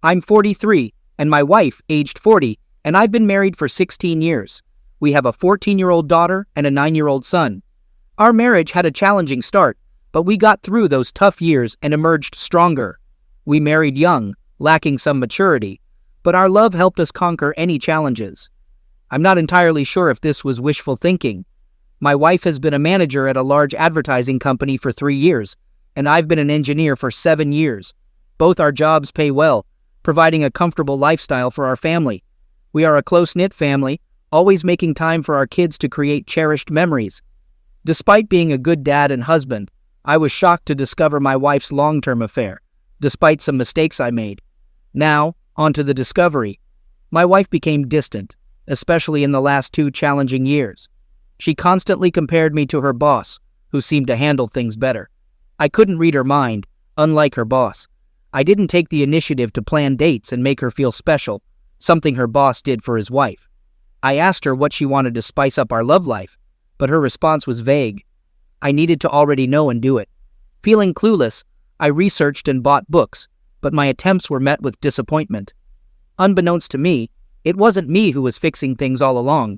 I'm 43, and my wife, aged 40, and I've been married for 16 years. We have a 14-year-old daughter and a 9-year-old son. Our marriage had a challenging start, but we got through those tough years and emerged stronger. We married young, lacking some maturity, but our love helped us conquer any challenges. I'm not entirely sure if this was wishful thinking. My wife has been a manager at a large advertising company for 3 years, and I've been an engineer for 7 years. Both our jobs pay well, providing a comfortable lifestyle for our family. We are a close-knit family, always making time for our kids to create cherished memories. Despite being a good dad and husband, I was shocked to discover my wife's long-term affair, despite some mistakes I made. Now, on to the discovery. My wife became distant, especially in the last 2 challenging years. She constantly compared me to her boss, who seemed to handle things better. I couldn't read her mind, unlike her boss. I didn't take the initiative to plan dates and make her feel special, something her boss did for his wife. I asked her what she wanted to spice up our love life, but her response was vague. I needed to already know and do it. Feeling clueless, I researched and bought books, but my attempts were met with disappointment. Unbeknownst to me, it wasn't me who was fixing things all along.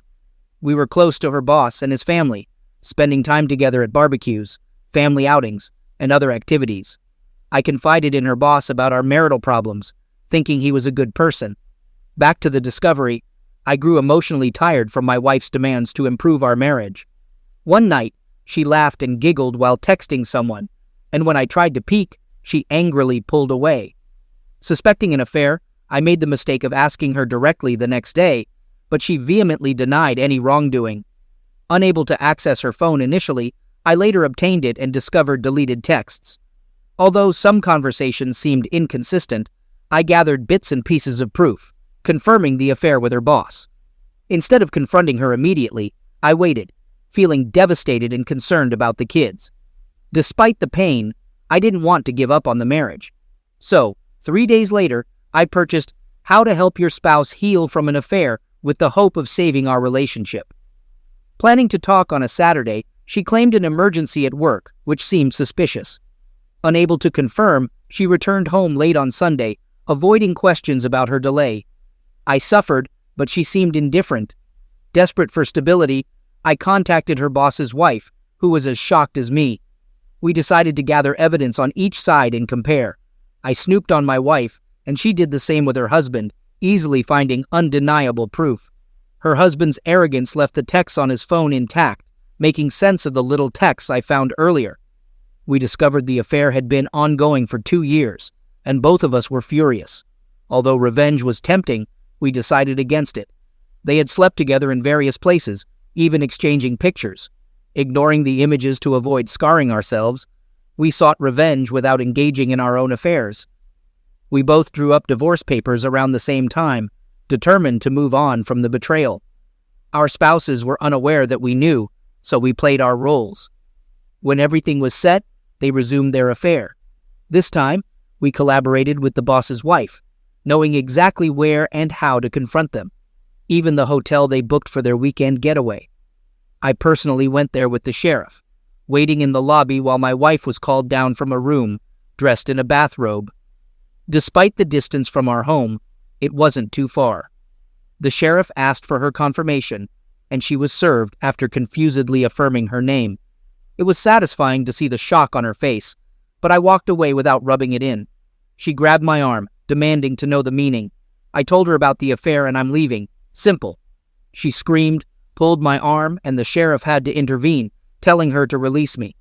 We were close to her boss and his family, spending time together at barbecues, family outings, and other activities. I confided in her boss about our marital problems, thinking he was a good person. Back to the discovery, I grew emotionally tired from my wife's demands to improve our marriage. One night, she laughed and giggled while texting someone, and when I tried to peek, she angrily pulled away. Suspecting an affair, I made the mistake of asking her directly the next day, but she vehemently denied any wrongdoing. Unable to access her phone initially, I later obtained it and discovered deleted texts. Although some conversations seemed inconsistent, I gathered bits and pieces of proof, confirming the affair with her boss. Instead of confronting her immediately, I waited, feeling devastated and concerned about the kids. Despite the pain, I didn't want to give up on the marriage. So, 3 days later, I purchased How to Help Your Spouse Heal from an Affair with the hope of saving our relationship. Planning to talk on a Saturday, she claimed an emergency at work, which seemed suspicious. Unable to confirm, she returned home late on Sunday, avoiding questions about her delay. I suffered, but she seemed indifferent. Desperate for stability, I contacted her boss's wife, who was as shocked as me. We decided to gather evidence on each side and compare. I snooped on my wife, and she did the same with her husband, easily finding undeniable proof. Her husband's arrogance left the texts on his phone intact, making sense of the little texts I found earlier. We discovered the affair had been ongoing for 2 years, and both of us were furious. Although revenge was tempting, we decided against it. They had slept together in various places, even exchanging pictures. Ignoring the images to avoid scarring ourselves, we sought revenge without engaging in our own affairs. We both drew up divorce papers around the same time, determined to move on from the betrayal. Our spouses were unaware that we knew, so we played our roles. When everything was set, they resumed their affair. This time, we collaborated with the boss's wife, knowing exactly where and how to confront them, even the hotel they booked for their weekend getaway. I personally went there with the sheriff, waiting in the lobby while my wife was called down from a room, dressed in a bathrobe. Despite the distance from our home, it wasn't too far. The sheriff asked for her confirmation, and she was served after confusedly affirming her name. It was satisfying to see the shock on her face, but I walked away without rubbing it in. She grabbed my arm, demanding to know the meaning. I told her about the affair and I'm leaving. Simple. She screamed, pulled my arm, and the sheriff had to intervene, telling her to release me.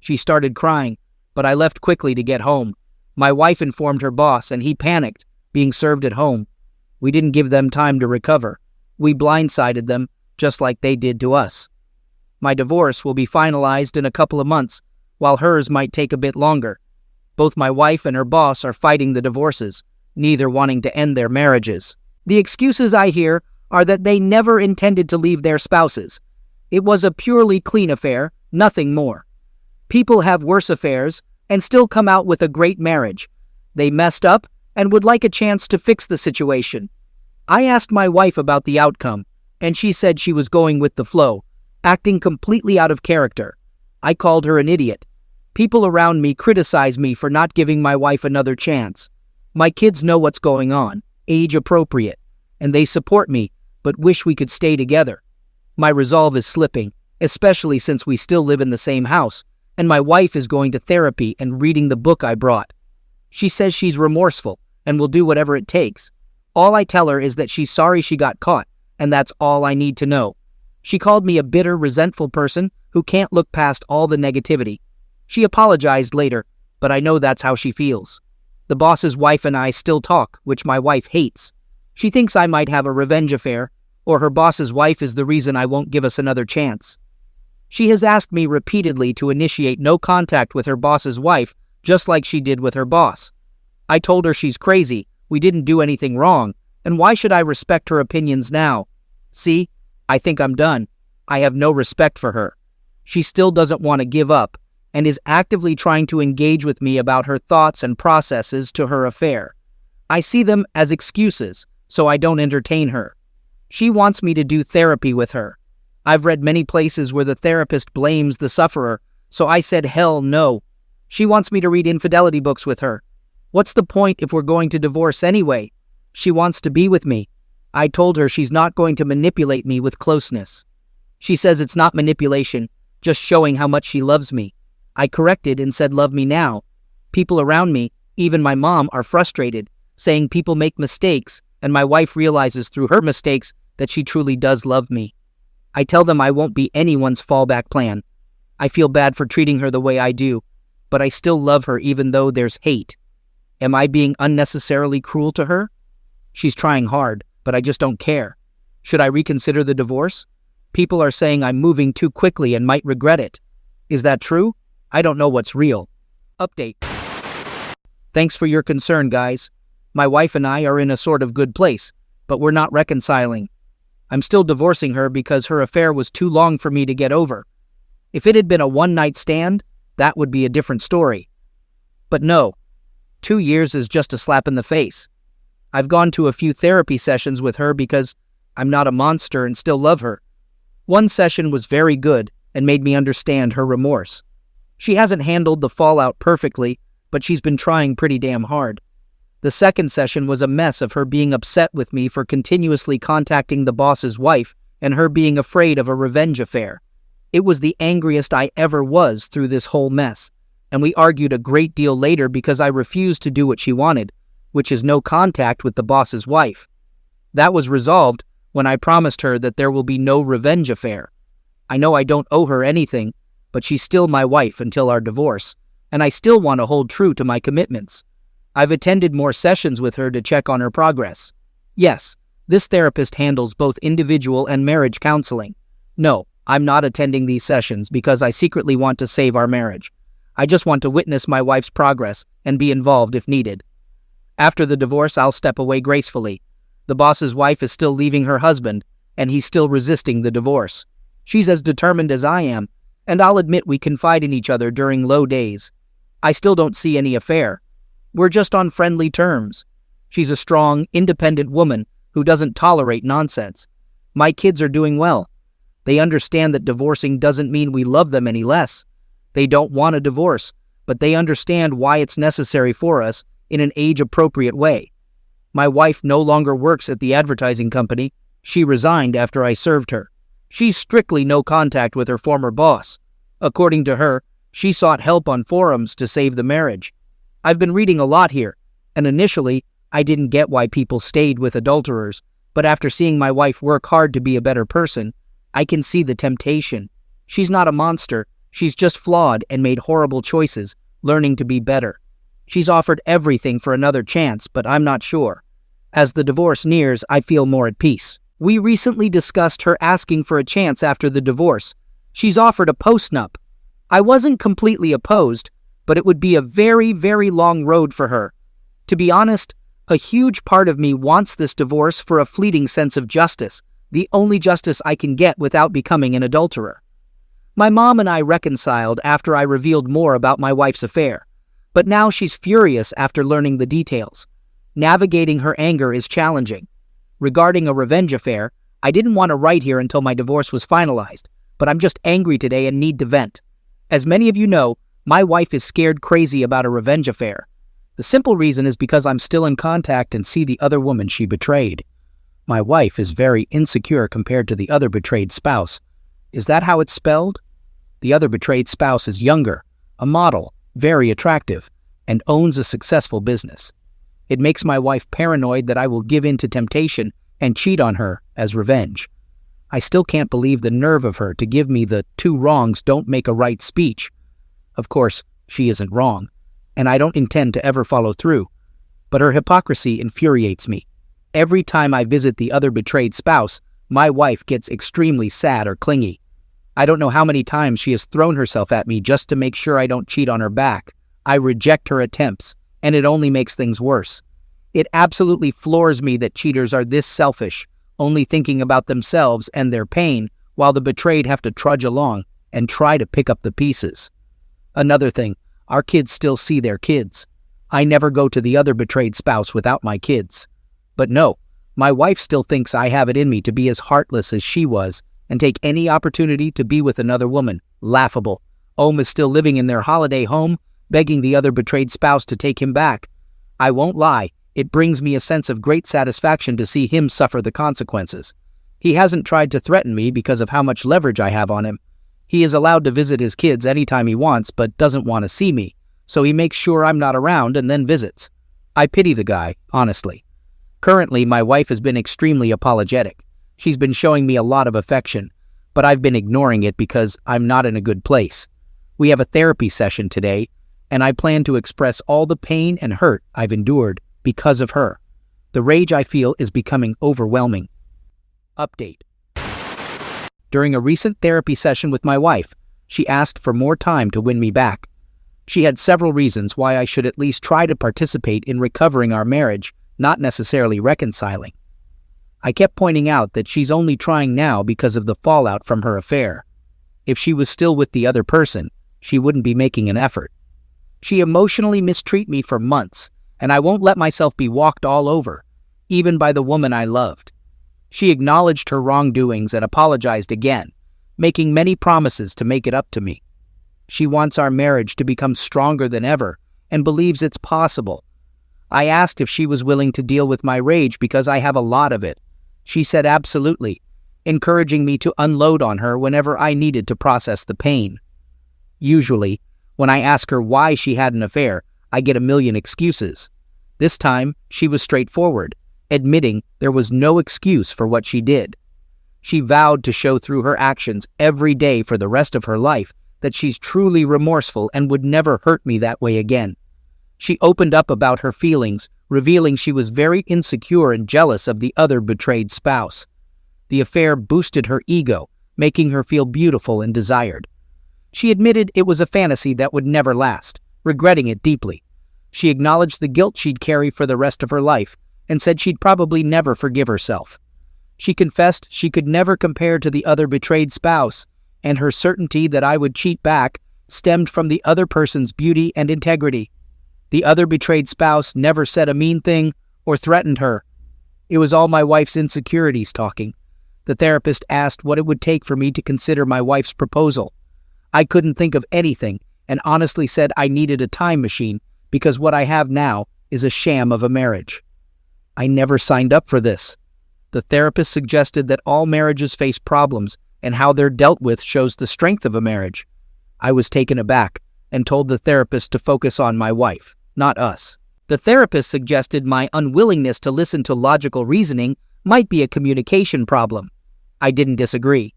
She started crying, but I left quickly to get home. My wife informed her boss, and he panicked, being served at home. We didn't give them time to recover. We blindsided them, just like they did to us. My divorce will be finalized in a couple of months, while hers might take a bit longer. Both my wife and her boss are fighting the divorces, neither wanting to end their marriages. The excuses I hear are that they never intended to leave their spouses. It was a purely clean affair, nothing more. People have worse affairs and still come out with a great marriage. They messed up and would like a chance to fix the situation. I asked my wife about the outcome, and she said she was going with the flow, acting completely out of character. I called her an idiot. People around me criticized me for not giving my wife another chance. My kids know what's going on, age appropriate, and they support me, but wish we could stay together. My resolve is slipping, especially since we still live in the same house, and my wife is going to therapy and reading the book I brought. She says she's remorseful and will do whatever it takes. All I tell her is that she's sorry she got caught, and that's all I need to know. She called me a bitter, resentful person who can't look past all the negativity. She apologized later, but I know that's how she feels. The boss's wife and I still talk, which my wife hates. She thinks I might have a revenge affair, or her boss's wife is the reason I won't give us another chance. She has asked me repeatedly to initiate no contact with her boss's wife, just like she did with her boss. I told her she's crazy, we didn't do anything wrong, and why should I respect her opinions now? See, I think I'm done. I have no respect for her. She still doesn't want to give up, and is actively trying to engage with me about her thoughts and processes to her affair. I see them as excuses, so I don't entertain her. She wants me to do therapy with her. I've read many places where the therapist blames the sufferer, so I said hell no. She wants me to read infidelity books with her. What's the point if we're going to divorce anyway? She wants to be with me. I told her she's not going to manipulate me with closeness. She says it's not manipulation, just showing how much she loves me. I corrected and said love me now. People around me, even my mom, are frustrated, saying people make mistakes, and my wife realizes through her mistakes that she truly does love me. I tell them I won't be anyone's fallback plan. I feel bad for treating her the way I do, but I still love her even though there's hate. Am I being unnecessarily cruel to her? She's trying hard, but I just don't care. Should I reconsider the divorce? People are saying I'm moving too quickly and might regret it. Is that true? I don't know what's real. Update. Thanks for your concern, guys. My wife and I are in a sort of good place, but we're not reconciling. I'm still divorcing her because her affair was too long for me to get over. If it had been a one-night stand, that would be a different story. But no, 2 years is just a slap in the face. I've gone to a few therapy sessions with her because I'm not a monster and still love her. One session was very good and made me understand her remorse. She hasn't handled the fallout perfectly, but she's been trying pretty damn hard. The second session was a mess of her being upset with me for continuously contacting the boss's wife and her being afraid of a revenge affair. It was the angriest I ever was through this whole mess, and we argued a great deal later because I refused to do what she wanted, which is no contact with the boss's wife. That was resolved when I promised her that there will be no revenge affair. I know I don't owe her anything, but she's still my wife until our divorce, and I still want to hold true to my commitments. I've attended more sessions with her to check on her progress. Yes, this therapist handles both individual and marriage counseling. No, I'm not attending these sessions because I secretly want to save our marriage. I just want to witness my wife's progress and be involved if needed. After the divorce, I'll step away gracefully. The boss's wife is still leaving her husband, and he's still resisting the divorce. She's as determined as I am, and I'll admit we confide in each other during low days. I still don't see any affair. We're just on friendly terms. She's a strong, independent woman who doesn't tolerate nonsense. My kids are doing well. They understand that divorcing doesn't mean we love them any less. They don't want a divorce, but they understand why it's necessary for us in an age-appropriate way. My wife no longer works at the advertising company. She resigned after I served her. She's strictly no contact with her former boss. According to her, she sought help on forums to save the marriage. I've been reading a lot here, and initially, I didn't get why people stayed with adulterers, but after seeing my wife work hard to be a better person, I can see the temptation. She's not a monster, she's just flawed and made horrible choices, learning to be better. She's offered everything for another chance, but I'm not sure. As the divorce nears, I feel more at peace. We recently discussed her asking for a chance after the divorce. She's offered a postnup. I wasn't completely opposed, but it would be a very, very long road for her. To be honest, a huge part of me wants this divorce for a fleeting sense of justice, the only justice I can get without becoming an adulterer. My mom and I reconciled after I revealed more about my wife's affair, but now she's furious after learning the details. Navigating her anger is challenging. Regarding a revenge affair, I didn't want to write here until my divorce was finalized, but I'm just angry today and need to vent. As many of you know, my wife is scared crazy about a revenge affair. The simple reason is because I'm still in contact and see the other woman she betrayed. My wife is very insecure compared to the other betrayed spouse. Is that how it's spelled? The other betrayed spouse is younger, a model, very attractive, and owns a successful business. It makes my wife paranoid that I will give in to temptation and cheat on her as revenge. I still can't believe the nerve of her to give me the two wrongs don't make a right speech. Of course, she isn't wrong, and I don't intend to ever follow through, but her hypocrisy infuriates me. Every time I visit the other betrayed spouse, my wife gets extremely sad or clingy. I don't know how many times she has thrown herself at me just to make sure I don't cheat on her back. I reject her attempts, and it only makes things worse. It absolutely floors me that cheaters are this selfish, only thinking about themselves and their pain, while the betrayed have to trudge along and try to pick up the pieces. Another thing, our kids still see their kids. I never go to the other betrayed spouse without my kids. But no, my wife still thinks I have it in me to be as heartless as she was and take any opportunity to be with another woman. Laughable. Ohm is still living in their holiday home, begging the other betrayed spouse to take him back. I won't lie, it brings me a sense of great satisfaction to see him suffer the consequences. He hasn't tried to threaten me because of how much leverage I have on him. He is allowed to visit his kids anytime he wants but doesn't want to see me, so he makes sure I'm not around and then visits. I pity the guy, honestly. Currently, my wife has been extremely apologetic. She's been showing me a lot of affection, but I've been ignoring it because I'm not in a good place. We have a therapy session today, and I plan to express all the pain and hurt I've endured because of her. The rage I feel is becoming overwhelming. Update. During a recent therapy session with my wife, she asked for more time to win me back. She had several reasons why I should at least try to participate in recovering our marriage, not necessarily reconciling. I kept pointing out that she's only trying now because of the fallout from her affair. If she was still with the other person, she wouldn't be making an effort. She emotionally mistreated me for months, and I won't let myself be walked all over, even by the woman I loved. She acknowledged her wrongdoings and apologized again, making many promises to make it up to me. She wants our marriage to become stronger than ever and believes it's possible. I asked if she was willing to deal with my rage because I have a lot of it. She said absolutely, encouraging me to unload on her whenever I needed to process the pain. Usually, when I ask her why she had an affair, I get a million excuses. This time, she was straightforward, admitting there was no excuse for what she did. She vowed to show through her actions every day for the rest of her life that she's truly remorseful and would never hurt me that way again. She opened up about her feelings, revealing she was very insecure and jealous of the other betrayed spouse. The affair boosted her ego, making her feel beautiful and desired. She admitted it was a fantasy that would never last, regretting it deeply. She acknowledged the guilt she'd carry for the rest of her life and said she'd probably never forgive herself. She confessed she could never compare to the other betrayed spouse, and her certainty that I would cheat back stemmed from the other person's beauty and integrity. The other betrayed spouse never said a mean thing or threatened her. It was all my wife's insecurities talking. The therapist asked what it would take for me to consider my wife's proposal. I couldn't think of anything and honestly said I needed a time machine because what I have now is a sham of a marriage. I never signed up for this. The therapist suggested that all marriages face problems and how they're dealt with shows the strength of a marriage. I was taken aback and told the therapist to focus on my wife, not us. The therapist suggested my unwillingness to listen to logical reasoning might be a communication problem. I didn't disagree.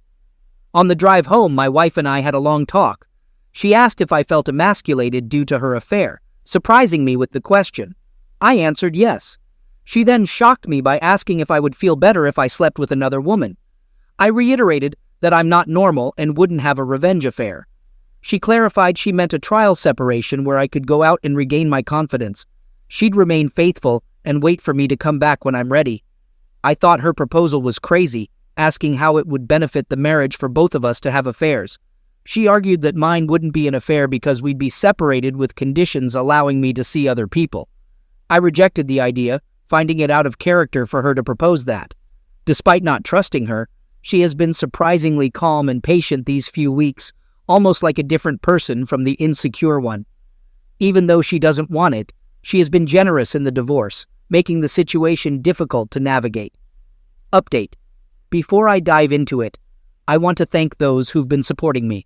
On the drive home, my wife and I had a long talk. She asked if I felt emasculated due to her affair, surprising me with the question. I answered yes. She then shocked me by asking if I would feel better if I slept with another woman. I reiterated that I'm not normal and wouldn't have a revenge affair. She clarified she meant a trial separation where I could go out and regain my confidence. She'd remain faithful and wait for me to come back when I'm ready. I thought her proposal was crazy, asking how it would benefit the marriage for both of us to have affairs. She argued that mine wouldn't be an affair because we'd be separated with conditions allowing me to see other people. I rejected the idea, finding it out of character for her to propose that. Despite not trusting her, she has been surprisingly calm and patient these few weeks, almost like a different person from the insecure one. Even though she doesn't want it, She has been generous in the divorce, making the situation difficult to navigate. Update. Before I dive into it, I want to thank those who've been supporting me.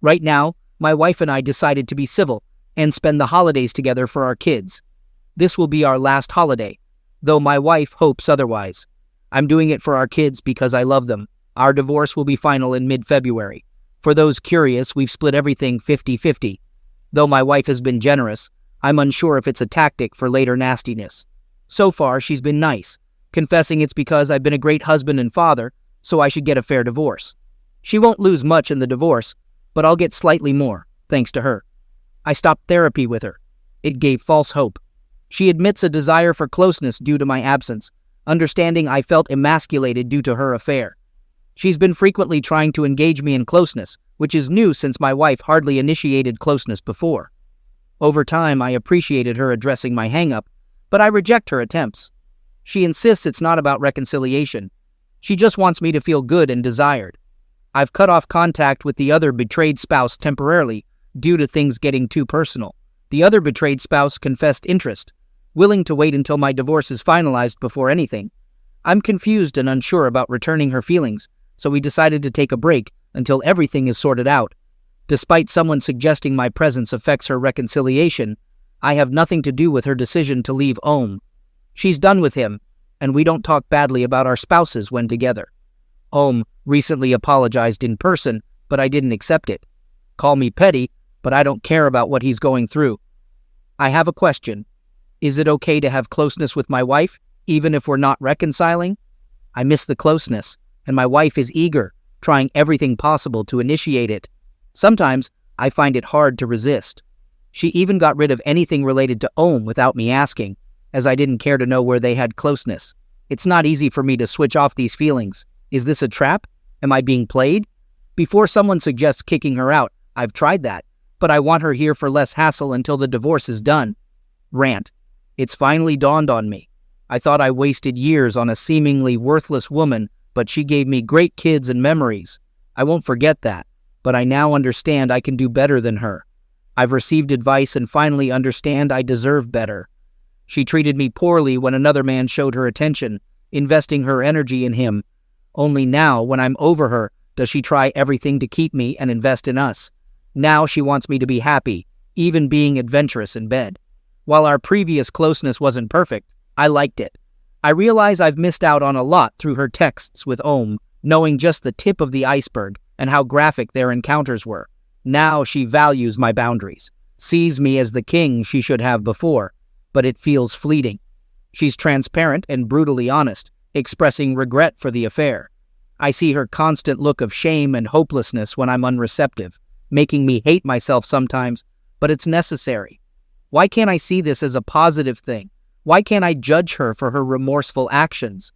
Right now, my wife and I decided to be civil and spend the holidays together for our kids. This will be our last holiday, though my wife hopes otherwise. I'm doing it for our kids because I love them. Our divorce will be final in mid-February. For those curious, we've split everything 50-50. Though my wife has been generous, I'm unsure if it's a tactic for later nastiness. So far, she's been nice, confessing it's because I've been a great husband and father, so I should get a fair divorce. She won't lose much in the divorce, but I'll get slightly more, thanks to her. I stopped therapy with her. It gave false hope. She admits a desire for closeness due to my absence, understanding I felt emasculated due to her affair. She's been frequently trying to engage me in closeness, which is new since my wife hardly initiated closeness before. Over time, I appreciated her addressing my hang-up, but I reject her attempts. She insists it's not about reconciliation. She just wants me to feel good and desired. I've cut off contact with the other betrayed spouse temporarily due to things getting too personal. The other betrayed spouse confessed interest, willing to wait until my divorce is finalized before anything. I'm confused and unsure about returning her feelings, so we decided to take a break until everything is sorted out. Despite someone suggesting my presence affects her reconciliation, I have nothing to do with her decision to leave Ohm. She's done with him, and we don't talk badly about our spouses when together. Ohm recently apologized in person, but I didn't accept it. Call me petty, but I don't care about what he's going through. I have a question. Is it okay to have closeness with my wife, even if we're not reconciling? I miss the closeness, and my wife is eager, trying everything possible to initiate it. Sometimes, I find it hard to resist. She even got rid of anything related to Ohm without me asking, as I didn't care to know where they had closeness. It's not easy for me to switch off these feelings. Is this a trap? Am I being played? Before someone suggests kicking her out, I've tried that, but I want her here for less hassle until the divorce is done. Rant. It's finally dawned on me. I thought I wasted years on a seemingly worthless woman, but she gave me great kids and memories. I won't forget that, but I now understand I can do better than her. I've received advice and finally understand I deserve better. She treated me poorly when another man showed her attention, investing her energy in him. Only now, when I'm over her, does she try everything to keep me and invest in us. Now she wants me to be happy, even being adventurous in bed. While our previous closeness wasn't perfect, I liked it. I realize I've missed out on a lot through her texts with Ohm, knowing just the tip of the iceberg and how graphic their encounters were. Now she values my boundaries, sees me as the king she should have before, but it feels fleeting. She's transparent and brutally honest, expressing regret for the affair. I see her constant look of shame and hopelessness when I'm unreceptive, making me hate myself sometimes, but it's necessary. Why can't I see this as a positive thing? Why can't I judge her for her remorseful actions?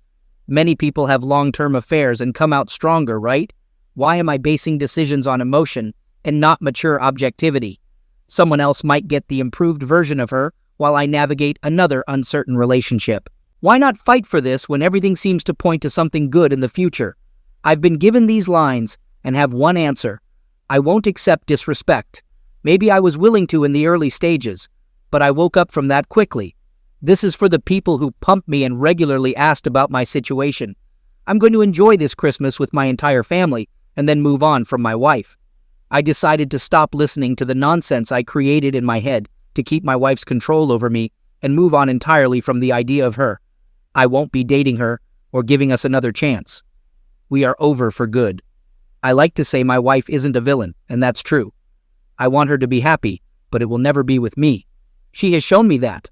Many people have long-term affairs and come out stronger, right? Why am I basing decisions on emotion and not mature objectivity? Someone else might get the improved version of her while I navigate another uncertain relationship. Why not fight for this when everything seems to point to something good in the future? I've been given these lines and have one answer. I won't accept disrespect. Maybe I was willing to in the early stages, but I woke up from that quickly. This is for the people who pumped me and regularly asked about my situation. I'm going to enjoy this Christmas with my entire family and then move on from my wife. I decided to stop listening to the nonsense I created in my head to keep my wife's control over me and move on entirely from the idea of her. I won't be dating her or giving us another chance. We are over for good. I like to say my wife isn't a villain, and that's true. I want her to be happy, but it will never be with me. She has shown me that.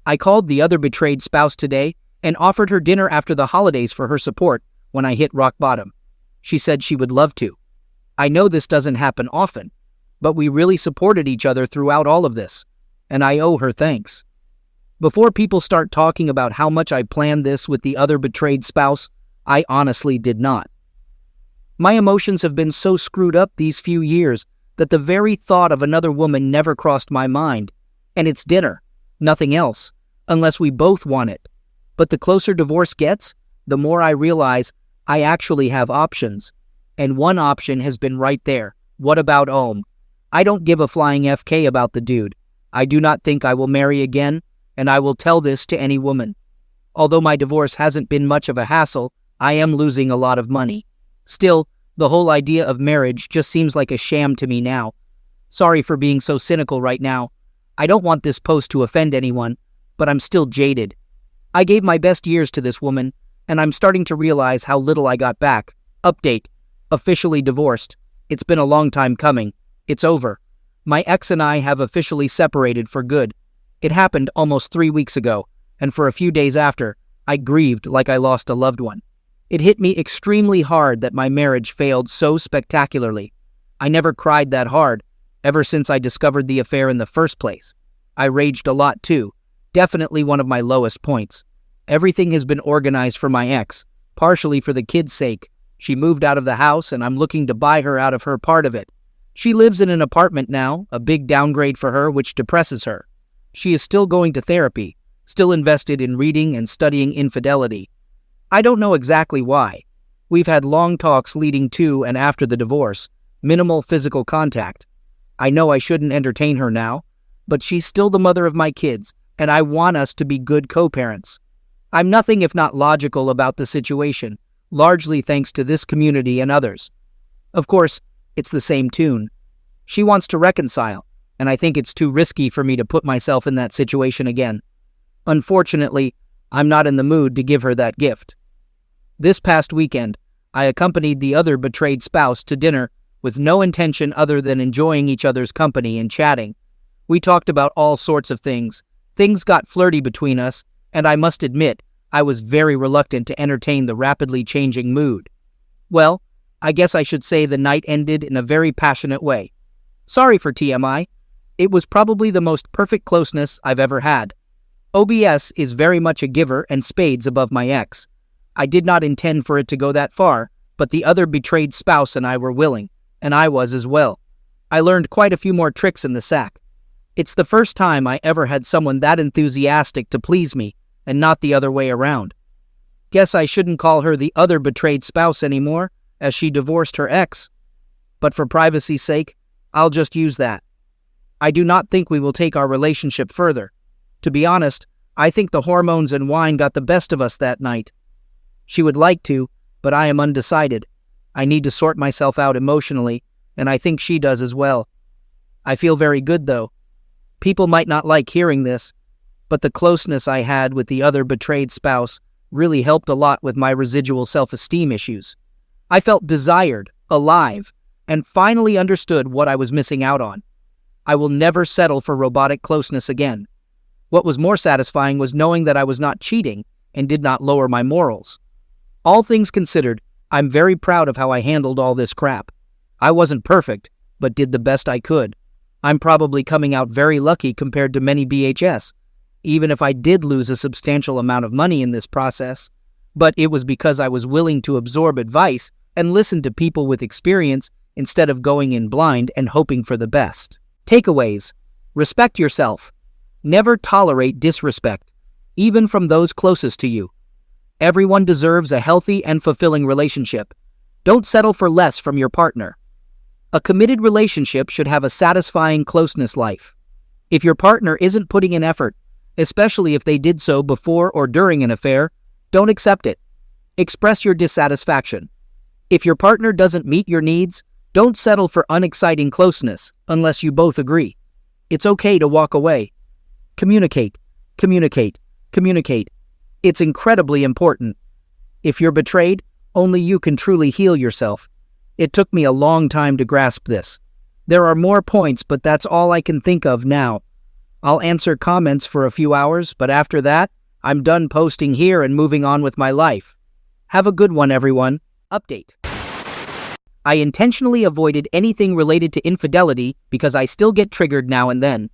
I called the other betrayed spouse today and offered her dinner after the holidays for her support when I hit rock bottom. She said she would love to. I know this doesn't happen often, but we really supported each other throughout all of this, and I owe her thanks. Before people start talking about how much I planned this with the other betrayed spouse, I honestly did not. My emotions have been so screwed up these few years that the very thought of another woman never crossed my mind. And it's dinner, nothing else, unless we both want it. But the closer divorce gets, the more I realize I actually have options. And one option has been right there. What about Ohm? I don't give a flying FK about the dude. I do not think I will marry again, and I will tell this to any woman. Although my divorce hasn't been much of a hassle, I am losing a lot of money. Still, the whole idea of marriage just seems like a sham to me now. Sorry for being so cynical right now. I don't want this post to offend anyone, but I'm still jaded. I gave my best years to this woman, and I'm starting to realize how little I got back. Update. Officially divorced. It's been a long time coming. It's over. My ex and I have officially separated for good. It happened almost 3 weeks ago, and for a few days after, I grieved like I lost a loved one. It hit me extremely hard that my marriage failed so spectacularly. I never cried that hard, ever since I discovered the affair in the first place. I raged a lot too. Definitely one of my lowest points. Everything has been organized for my ex, partially for the kids' sake. She moved out of the house and I'm looking to buy her out of her part of it. She lives in an apartment now, a big downgrade for her which depresses her. She is still going to therapy, still invested in reading and studying infidelity. I don't know exactly why. We've had long talks leading to and after the divorce, minimal physical contact. I know I shouldn't entertain her now, but she's still the mother of my kids, and I want us to be good co-parents. I'm nothing if not logical about the situation, largely thanks to this community and others. Of course, it's the same tune. She wants to reconcile, and I think it's too risky for me to put myself in that situation again. Unfortunately, I'm not in the mood to give her that gift. This past weekend, I accompanied the other betrayed spouse to dinner with no intention other than enjoying each other's company and chatting. We talked about all sorts of things. Things got flirty between us, and I must admit, I was very reluctant to entertain the rapidly changing mood. Well, I guess I should say the night ended in a very passionate way. Sorry for TMI. It was probably the most perfect closeness I've ever had. OBS is very much a giver and spades above my ex. I did not intend for it to go that far, but the other betrayed spouse and I were willing, and I was as well. I learned quite a few more tricks in the sack. It's the first time I ever had someone that enthusiastic to please me, and not the other way around. Guess I shouldn't call her the other betrayed spouse anymore, as she divorced her ex. But for privacy's sake, I'll just use that. I do not think we will take our relationship further. To be honest, I think the hormones and wine got the best of us that night. She would like to, but I am undecided. I need to sort myself out emotionally, and I think she does as well. I feel very good, though. People might not like hearing this, but the closeness I had with the other betrayed spouse really helped a lot with my residual self-esteem issues. I felt desired, alive, and finally understood what I was missing out on. I will never settle for robotic closeness again. What was more satisfying was knowing that I was not cheating and did not lower my morals. All things considered, I'm very proud of how I handled all this crap. I wasn't perfect, but did the best I could. I'm probably coming out very lucky compared to many BHS, even if I did lose a substantial amount of money in this process. But it was because I was willing to absorb advice and listen to people with experience instead of going in blind and hoping for the best. Takeaways. Respect yourself. Never tolerate disrespect, even from those closest to you. Everyone deserves a healthy and fulfilling relationship. Don't settle for less from your partner. A committed relationship should have a satisfying closeness life. If your partner isn't putting in effort, especially if they did so before or during an affair, don't accept it. Express your dissatisfaction. If your partner doesn't meet your needs, don't settle for unexciting closeness unless you both agree. It's okay to walk away. Communicate, communicate, communicate. It's incredibly important. If you're betrayed, only you can truly heal yourself. It took me a long time to grasp this. There are more points, but that's all I can think of now. I'll answer comments for a few hours, but after that, I'm done posting here and moving on with my life. Have a good one, everyone. Update. I intentionally avoided anything related to infidelity because I still get triggered now and then.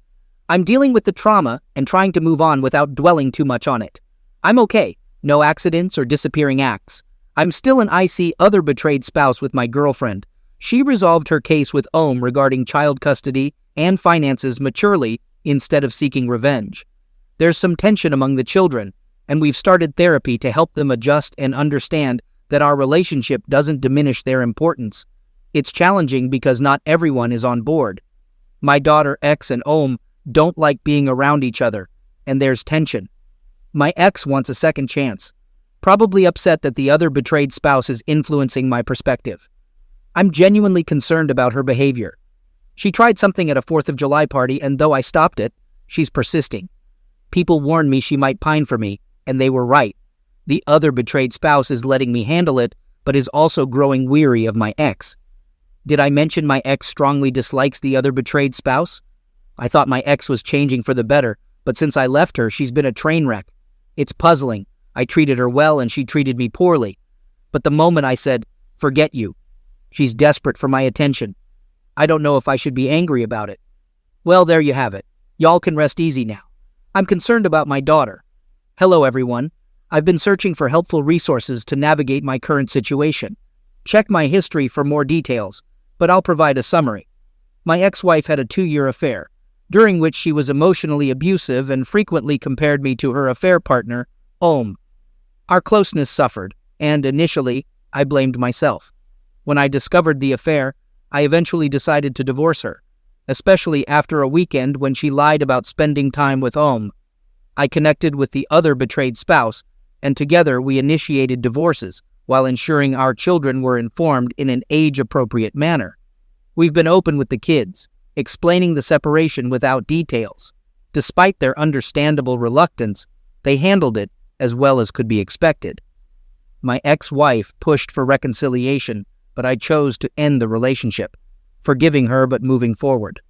I'm dealing with the trauma and trying to move on without dwelling too much on it. I'm okay. No accidents or disappearing acts. I'm still an IC other betrayed spouse with my girlfriend. She resolved her case with Ohm regarding child custody and finances maturely instead of seeking revenge. There's some tension among the children, and we've started therapy to help them adjust and understand that our relationship doesn't diminish their importance. It's challenging because not everyone is on board. My daughter X and Ohm don't like being around each other. and there's tension. My ex wants a second chance, probably upset that the other betrayed spouse is influencing my perspective. I'm genuinely concerned about her behavior. She tried something at a 4th of July party, and though I stopped it, she's persisting. People warned me she might pine for me, and they were right. The other betrayed spouse is letting me handle it, but is also growing weary of my ex. Did I mention my ex strongly dislikes the other betrayed spouse? I thought my ex was changing for the better, but since I left her, she's been a train wreck. It's puzzling. I treated her well and she treated me poorly. But the moment I said, "Forget you," she's desperate for my attention. I don't know if I should be angry about it. Well, there you have it. Y'all can rest easy now. I'm concerned about my daughter. Hello, everyone. I've been searching for helpful resources to navigate my current situation. Check my history for more details, but I'll provide a summary. My ex-wife had a 2-year affair, during which she was emotionally abusive and frequently compared me to her affair partner, Om. Our closeness suffered, and initially, I blamed myself. When I discovered the affair, I eventually decided to divorce her, especially after a weekend when she lied about spending time with Om. I connected with the other betrayed spouse, and together we initiated divorces while ensuring our children were informed in an age-appropriate manner. We've been open with the kids, explaining the separation without details. Despite their understandable reluctance, they handled it as well as could be expected. My ex-wife pushed for reconciliation, but I chose to end the relationship, forgiving her but moving forward.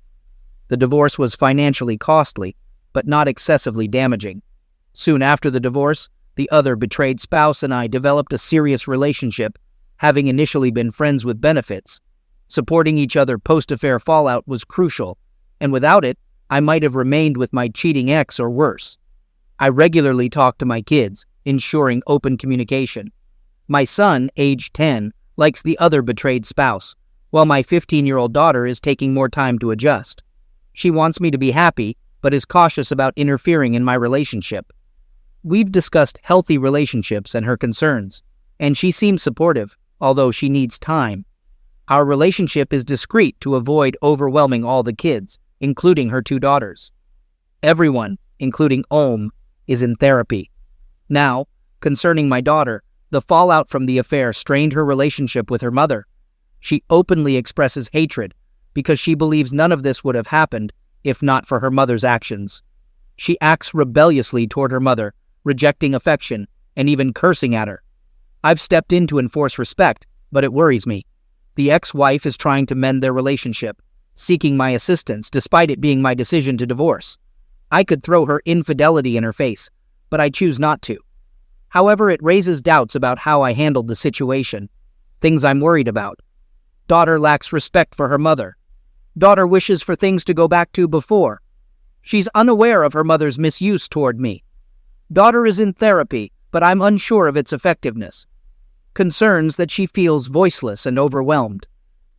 The divorce was financially costly, but not excessively damaging. Soon after the divorce, the other betrayed spouse and I developed a serious relationship, having initially been friends with benefits. Supporting each other post-affair fallout was crucial, and without it, I might have remained with my cheating ex or worse. I regularly talk to my kids, ensuring open communication. My son, aged 10, likes the other betrayed spouse, while my 15-year-old daughter is taking more time to adjust. She wants me to be happy, but is cautious about interfering in my relationship. We've discussed healthy relationships and her concerns, and she seems supportive, although she needs time. Our relationship is discreet to avoid overwhelming all the kids, including her 2 daughters. Everyone, including Om, is in therapy. Now, concerning my daughter, the fallout from the affair strained her relationship with her mother. She openly expresses hatred because she believes none of this would have happened if not for her mother's actions. She acts rebelliously toward her mother, rejecting affection and even cursing at her. I've stepped in to enforce respect, but it worries me. The ex-wife is trying to mend their relationship, seeking my assistance despite it being my decision to divorce. I could throw her infidelity in her face, but I choose not to. However, it raises doubts about how I handled the situation. Things I'm worried about. Daughter lacks respect for her mother. Daughter wishes for things to go back to before. She's unaware of her mother's misuse toward me. Daughter is in therapy, but I'm unsure of its effectiveness. Concerns that she feels voiceless and overwhelmed.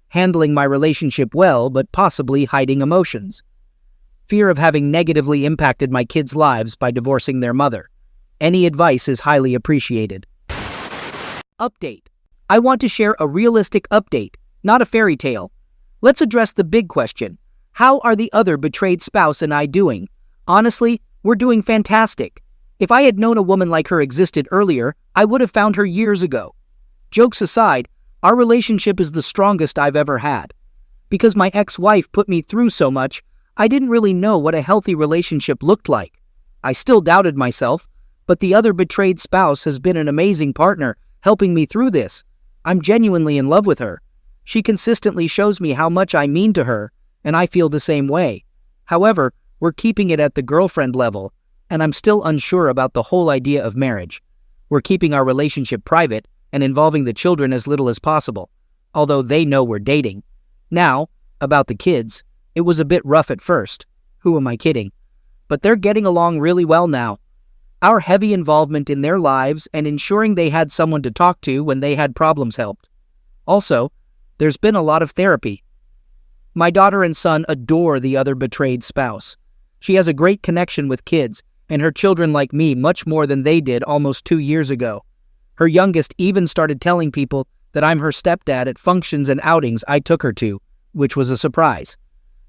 Handling my relationship well, but possibly hiding emotions. Fear of having negatively impacted my kids' lives by divorcing their mother. Any advice is highly appreciated. Update. I want to share a realistic update, not a fairy tale. Let's address the big question. How are the other betrayed spouse and I doing? Honestly, we're doing fantastic. If I had known a woman like her existed earlier, I would have found her years ago. Jokes aside, our relationship is the strongest I've ever had. Because my ex-wife put me through so much, I didn't really know what a healthy relationship looked like. I still doubted myself, but the other betrayed spouse has been an amazing partner, helping me through this. I'm genuinely in love with her. She consistently shows me how much I mean to her, and I feel the same way. However, we're keeping it at the girlfriend level, and I'm still unsure about the whole idea of marriage. We're keeping our relationship private and involving the children as little as possible, although they know we're dating. Now, about the kids, it was a bit rough at first. Who am I kidding? But they're getting along really well now. Our heavy involvement in their lives and ensuring they had someone to talk to when they had problems helped. Also, there's been a lot of therapy. My daughter and son adore the other betrayed spouse. She has a great connection with kids, and her children like me much more than they did almost 2 years ago. Her youngest even started telling people that I'm her stepdad at functions and outings I took her to, which was a surprise.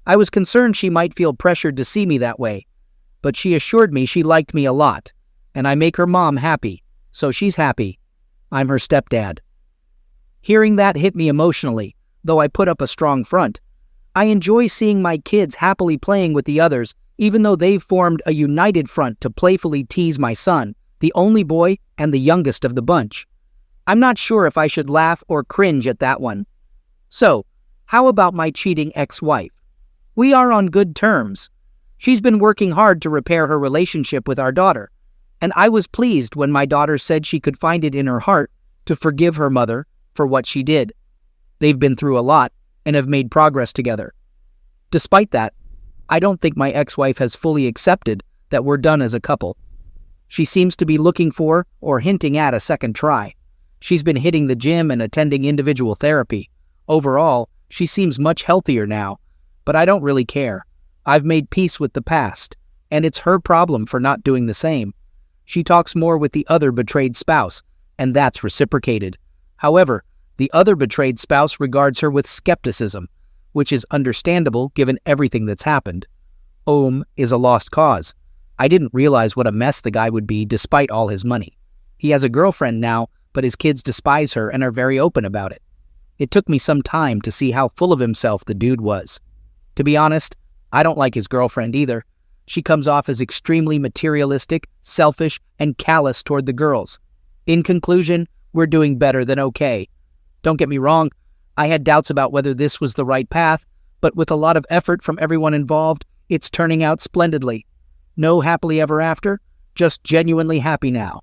I was concerned she might feel pressured to see me that way. but she assured me she liked me a lot, and I make her mom happy, so she's happy. I'm her stepdad. Hearing that hit me emotionally, though I put up a strong front. I enjoy seeing my kids happily playing with the others, even though they've formed a united front to playfully tease my son, the only boy and the youngest of the bunch. I'm not sure if I should laugh or cringe at that one. So, how about my cheating ex-wife? We are on good terms. She's been working hard to repair her relationship with our daughter, and I was pleased when my daughter said she could find it in her heart to forgive her mother for what she did. They've been through a lot and have made progress together. Despite that, I don't think my ex-wife has fully accepted that we're done as a couple. She seems to be looking for or hinting at a second try. She's been hitting the gym and attending individual therapy. Overall, she seems much healthier now, but I don't really care. I've made peace with the past, and it's her problem for not doing the same. She talks more with the other betrayed spouse, and that's reciprocated. However, the other betrayed spouse regards her with skepticism, which is understandable given everything that's happened. Ohm is a lost cause. I didn't realize what a mess the guy would be despite all his money. He has a girlfriend now, but his kids despise her and are very open about it. It took me some time to see how full of himself the dude was. To be honest, I don't like his girlfriend either. She comes off as extremely materialistic, selfish, and callous toward the girls. In conclusion, we're doing better than okay. Don't get me wrong, I had doubts about whether this was the right path, but with a lot of effort from everyone involved, it's turning out splendidly. No happily ever after, just genuinely happy now.